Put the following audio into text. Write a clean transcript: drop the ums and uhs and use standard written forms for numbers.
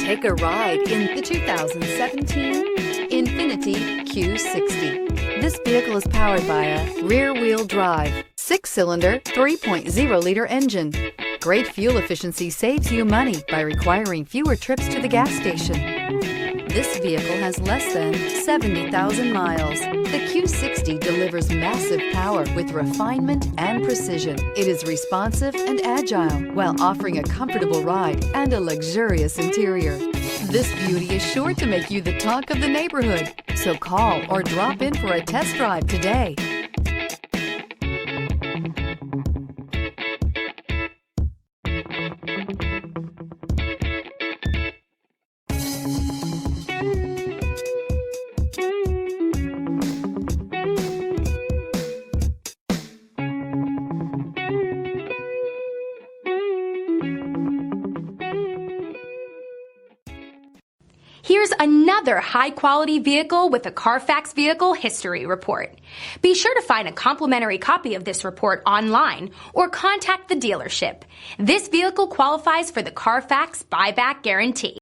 Take a ride in the 2017 INFINITI Q60. This vehicle is powered by a rear-wheel drive, 6-cylinder, 3.0-liter engine. Great fuel efficiency saves you money by requiring fewer trips to the gas station. This vehicle has less than 70,000 miles. The Q60 delivers massive power with refinement and precision. It is responsive and agile while offering a comfortable ride and a luxurious interior. This beauty is sure to make you the talk of the neighborhood. So call or drop in for a test drive today. Here's another high-quality vehicle with a Carfax Vehicle History Report. Be sure to find a complimentary copy of this report online or contact the dealership. This vehicle qualifies for the Carfax Buyback Guarantee.